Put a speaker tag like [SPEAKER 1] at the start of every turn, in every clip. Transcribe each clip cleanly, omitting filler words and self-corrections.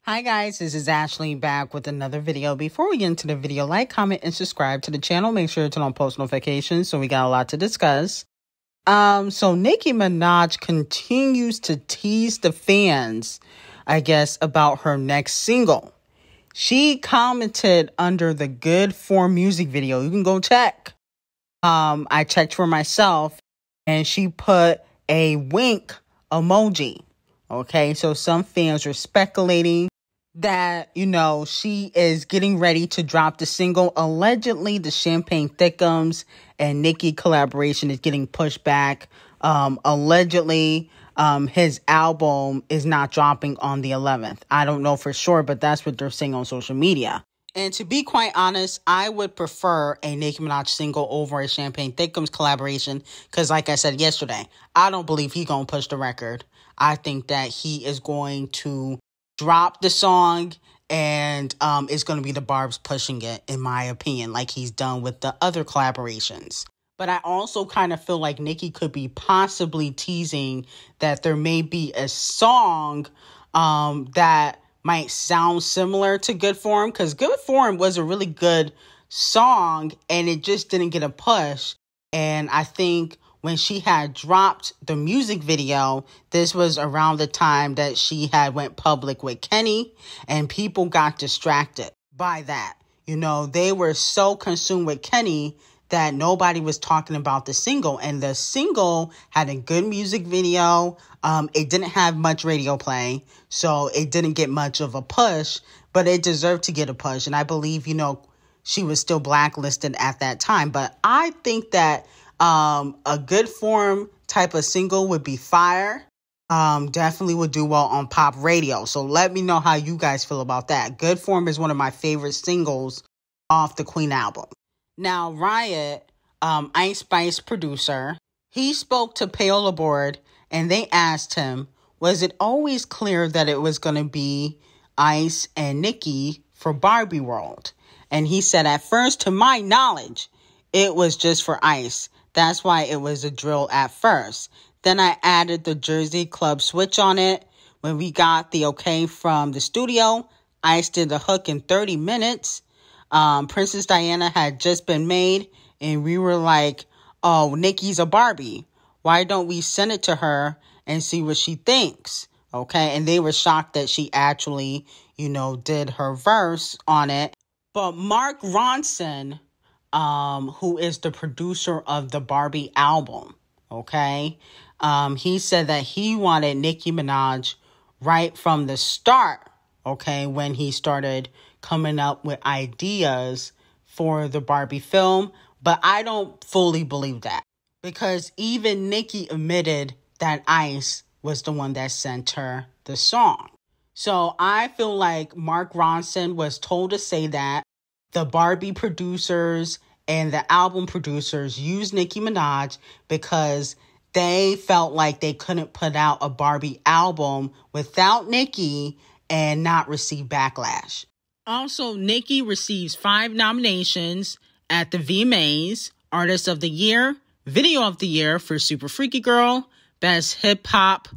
[SPEAKER 1] Hi guys, this is Ashley back with another video. Before we get into the video, like, comment, and subscribe to the channel. Make sure to turn on post notifications so we got a lot to discuss. So Nicki Minaj continues to tease the fans, I guess, about her next single. She commented under the Good4 music video. You can go check. I checked for myself and she put a wink emoji. Okay, so some fans are speculating that, she is getting ready to drop the single. Allegedly, the Champagne Thickums and Nicki collaboration is getting pushed back. Allegedly, his album is not dropping on the 11th. I don't know for sure, but that's what they're saying on social media. And to be quite honest, I would prefer a Nicki Minaj single over a Champagne Thickums collaboration because, like I said yesterday, I don't believe he's going to push the record. I think that he is going to drop the song and it's going to be the Barbs pushing it, in my opinion, like he's done with the other collaborations. But I also kind of feel like Nicki could be possibly teasing that there may be a song that might sound similar to Good4 because Good4 was a really good song and it just didn't get a push. And I think when she had dropped the music video, this was around the time that she had went public with Kenny, and people got distracted by that. They were so consumed with Kenny that nobody was talking about the single, and the single had a good music video. It didn't have much radio play, so it didn't get much of a push, but it deserved to get a push. And I believe, she was still blacklisted at that time. But I think that a Good4 type of single would be fire. Definitely would do well on pop radio. So let me know how you guys feel about that. Good4 is one of my favorite singles off the Queen album. Now, Riot, Ice Spice producer, he spoke to TAKØ0VڨR and they asked him, was it always clear that it was going to be Ice and Nicki for Barbie World? And he said, at first, to my knowledge, it was just for Ice. That's why it was a drill at first. Then I added the Jersey Club switch on it. When we got the okay from the studio, Ice did the hook in 30 minutes. Princess Diana had just been made, and we were like, oh, Nicki's a Barbie. Why don't we send it to her and see what she thinks? Okay, and they were shocked that she actually, did her verse on it. But Mark Ronson, who is the producer of the Barbie album, okay, he said that he wanted Nicki Minaj right from the start, okay, when he started coming up with ideas for the Barbie film. But I don't fully believe that because even Nicki admitted that Ice was the one that sent her the song. So I feel like Mark Ronson was told to say that the Barbie producers and the album producers used Nicki Minaj because they felt like they couldn't put out a Barbie album without Nicki and not receive backlash. Also, Nicki receives 5 nominations at the Vvmäś, Artist of the Year, Video of the Year for Super Freaky Girl, Best Hip Hop,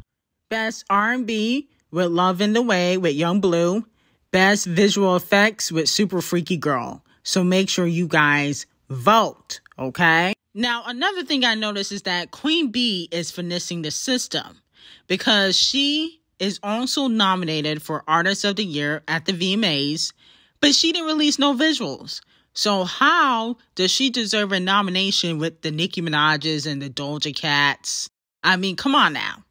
[SPEAKER 1] Best R&B with Love in the Way with Young Blue, Best Visual Effects with Super Freaky Girl. So make sure you guys vote, okay? Now, another thing I noticed is that Queen Bee is finessing the system because she is also nominated for Artist of the Year at the Vvmäś, but she didn't release no visuals. So how does she deserve a nomination with the Nicki Minaj's and the D0JA cats? I mean, come on now.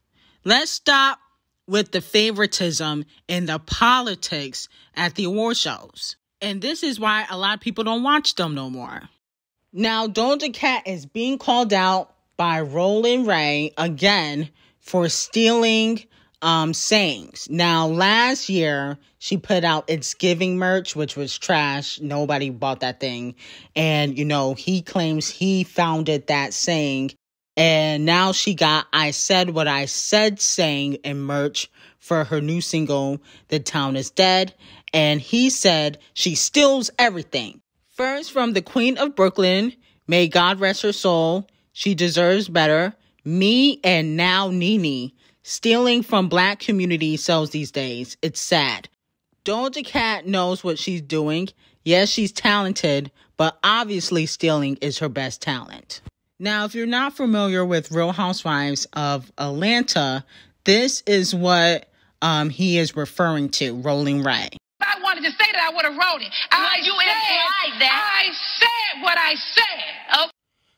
[SPEAKER 1] Let's stop with the favoritism and the politics at the award shows. And this is why a lot of people don't watch them no more. Now, D0JA Cat is being called out by Roland Ray again for stealing sayings. Now, last year, she put out It's Giving merch, which was trash. Nobody bought that thing. And, he claims he founded that saying. And now she got I Said What I Said saying in merch for her new single, The Town is Dead. And he said she steals everything. First, from the Queen of Brooklyn, may God rest her soul, she deserves better. Me and now Nene. Stealing from Black community sells these days. It's sad. Doja Cat knows what she's doing. Yes, she's talented, but obviously stealing is her best talent. Now, if you're not familiar with Real Housewives of Atlanta, this is what he is referring to, Rolling Ray.
[SPEAKER 2] If I wanted to say that, I would have wrote it. I said what I said. Okay.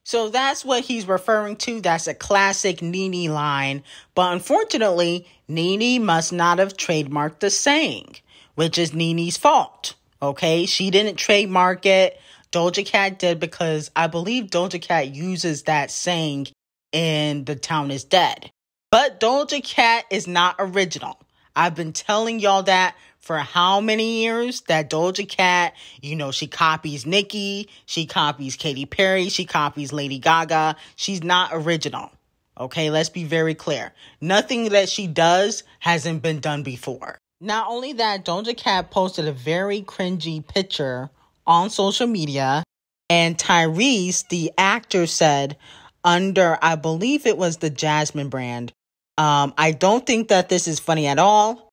[SPEAKER 1] So that's what he's referring to. That's a classic Nene line. But unfortunately, Nene must not have trademarked the saying, which is Nene's fault. Okay, she didn't trademark it. Doja Cat did, because I believe Doja Cat uses that saying in The Town is Dead. But Doja Cat is not original. I've been telling y'all that for how many years, that Doja Cat, you know, she copies Nicki, she copies Katy Perry, she copies Lady Gaga. She's not original. Okay, let's be very clear. Nothing that she does hasn't been done before. Not only that, Doja Cat posted a very cringy picture on social media, and Tyrese, the actor, said under, I believe it was the Jasmine brand, I don't think that this is funny at all.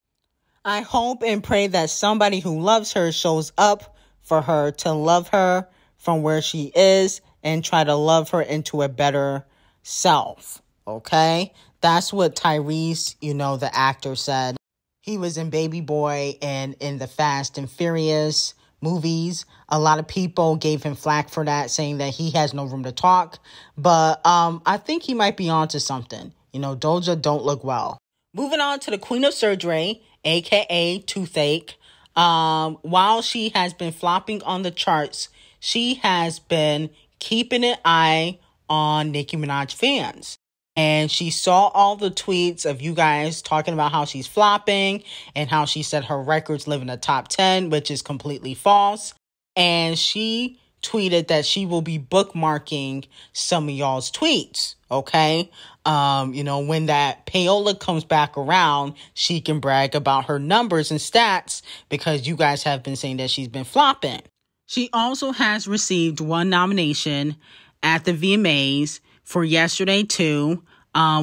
[SPEAKER 1] I hope and pray that somebody who loves her shows up for her to love her from where she is and try to love her into a better self. Okay? That's what Tyrese, you know, the actor, said. He was in Baby Boy and in the Fast and Furious movies. A lot of people gave him flack for that, saying that he has no room to talk. But I think he might be onto something. You know, Doja don't look well. Moving on to the Queen of Surgery, a.k.a. Toothache. While she has been flopping on the charts, she has been keeping an eye on Nicki Minaj fans. And she saw all the tweets of you guys talking about how she's flopping and how she said her records live in the top 10, which is completely false. And she tweeted that she will be bookmarking some of y'all's tweets, okay? You know, when that payola comes back around, she can brag about her numbers and stats, because you guys have been saying that she's been flopping. She also has received one nomination at the VMAs for Yesterday too,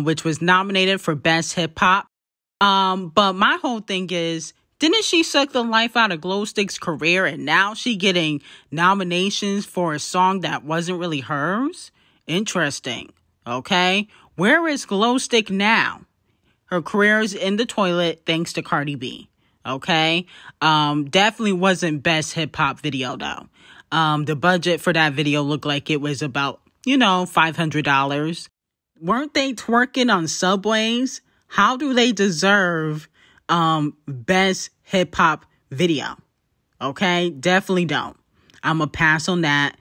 [SPEAKER 1] which was nominated for Best Hip Hop. But my whole thing is, didn't she suck the life out of Glow Stick's career, and now she getting nominations for a song that wasn't really hers? Interesting. Okay. Where is Glow Stick now? Her career is in the toilet thanks to Cardi B. Okay. Definitely wasn't Best Hip Hop video though. The budget for that video looked like it was about, you know, $500. Weren't they twerking on subways? How do they deserve Best Hip Hop video? Okay, definitely don't. I'm a pass on that.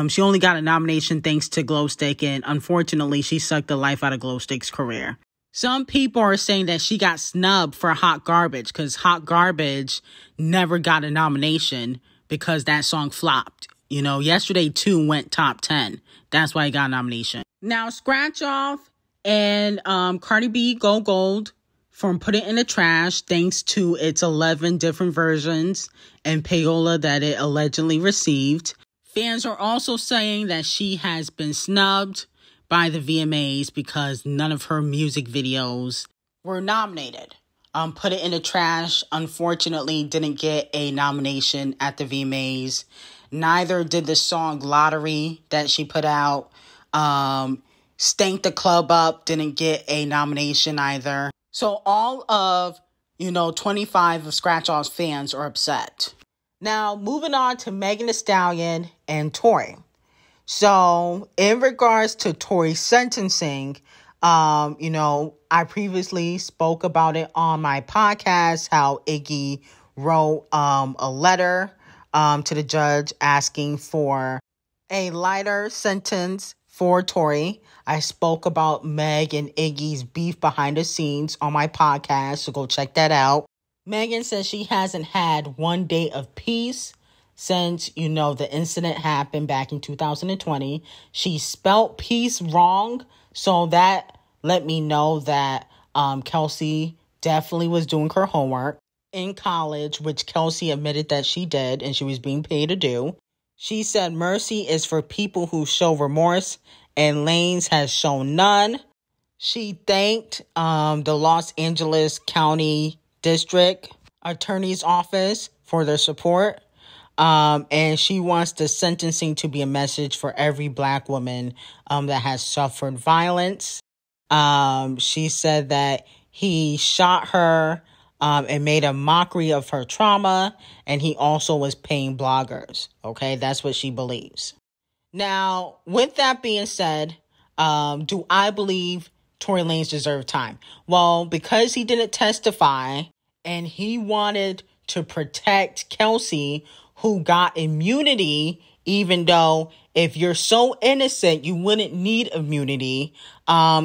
[SPEAKER 1] She only got a nomination thanks to Glow Stick, and unfortunately, she sucked the life out of Glow Stick's career. Some people are saying that she got snubbed for Hot Garbage, because Hot Garbage never got a nomination because that song flopped. You know, Yesterday 2 went top 10. That's why it got a nomination. Now, Scratch Off and Cardi B go gold from Put It in the Trash thanks to its 11 different versions and payola that it allegedly received. Fans are also saying that she has been snubbed by the VMAs because none of her music videos were nominated. Put It in the Trash, unfortunately, didn't get a nomination at the VMAs. Neither did the song Lottery that she put out. Stank the Club Up didn't get a nomination either. So all of, 25 of Scratch Off's fans are upset. Now, moving on to Megan Thee Stallion and Tory. So, in regards to Tory's sentencing, I previously spoke about it on my podcast, how Iggy wrote a letter to the judge asking for a lighter sentence for Tory. I spoke about Meg and Iggy's beef behind the scenes on my podcast, so go check that out. Megan says she hasn't had one day of peace since, the incident happened back in 2020. She spelt peace wrong, so that let me know that Kelsey definitely was doing her homework in college, which Kelsey admitted that she did and she was being paid to do. She said mercy is for people who show remorse, and Lane's has shown none. She thanked the Los Angeles County District attorney's office for their support. And she wants the sentencing to be a message for every Black woman that has suffered violence. She said that he shot her and made a mockery of her trauma, and he also was paying bloggers. Okay, that's what she believes. Now, with that being said, do I believe Tory Lanez deserved time? Well, because he didn't testify and he wanted to protect Kelsey, who got immunity, even though if you're so innocent, you wouldn't need immunity,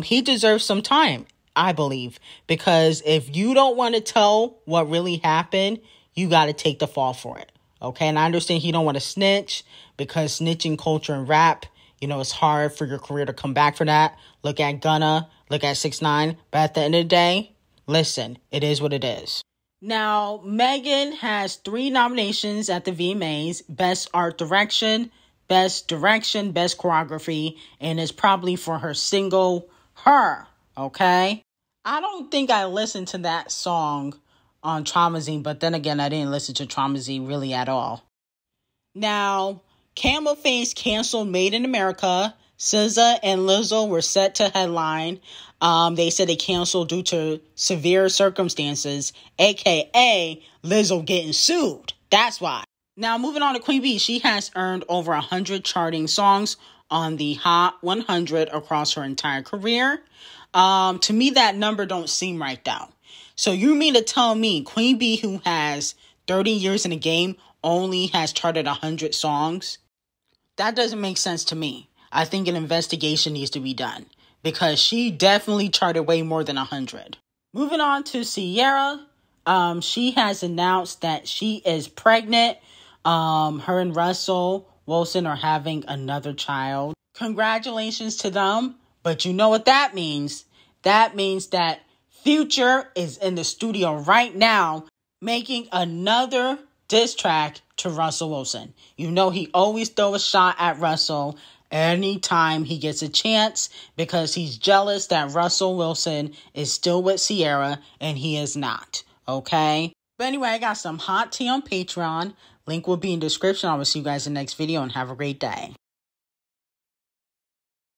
[SPEAKER 1] he deserves some time, I believe, because if you don't want to tell what really happened, you got to take the fall for it. Okay. And I understand he don't want to snitch because snitching culture and rap, you know, it's hard for your career to come back for that. Look at Gunna, look at 6ix9ine. But at the end of the day, listen, it is what it is. Now, Megan has 3 nominations at the VMAs: Best Art Direction, Best Choreography, and it's probably for her single, Her. Okay? I don't think I listened to that song on Traumazine, but then again, I didn't listen to Traumazine really at all. Now, Camel Face canceled Made in America. SZA and Lizzo were set to headline. They said they canceled due to severe circumstances, aka Lizzo getting sued. That's why. Now, moving on to Queen Bee, she has earned over 100 charting songs on the Hot 100 across her entire career. To me, that number don't seem right though. So you mean to tell me Queen Bee, who has 30 years in the game, only has charted 100 songs? That doesn't make sense to me. I think an investigation needs to be done because she definitely charted way more than 100. Moving on to Ciara. She has announced that she is pregnant. Her and Russell Wilson are having another child. Congratulations to them. But you know what that means? That means that Future is in the studio right now making another diss track to Russell Wilson. You know he always throw a shot at Russell anytime he gets a chance because he's jealous that Russell Wilson is still with Ciara and he is not. Okay? But anyway, I got some hot tea on Patreon. Link will be in the description. I will see you guys in the next video and have a great day.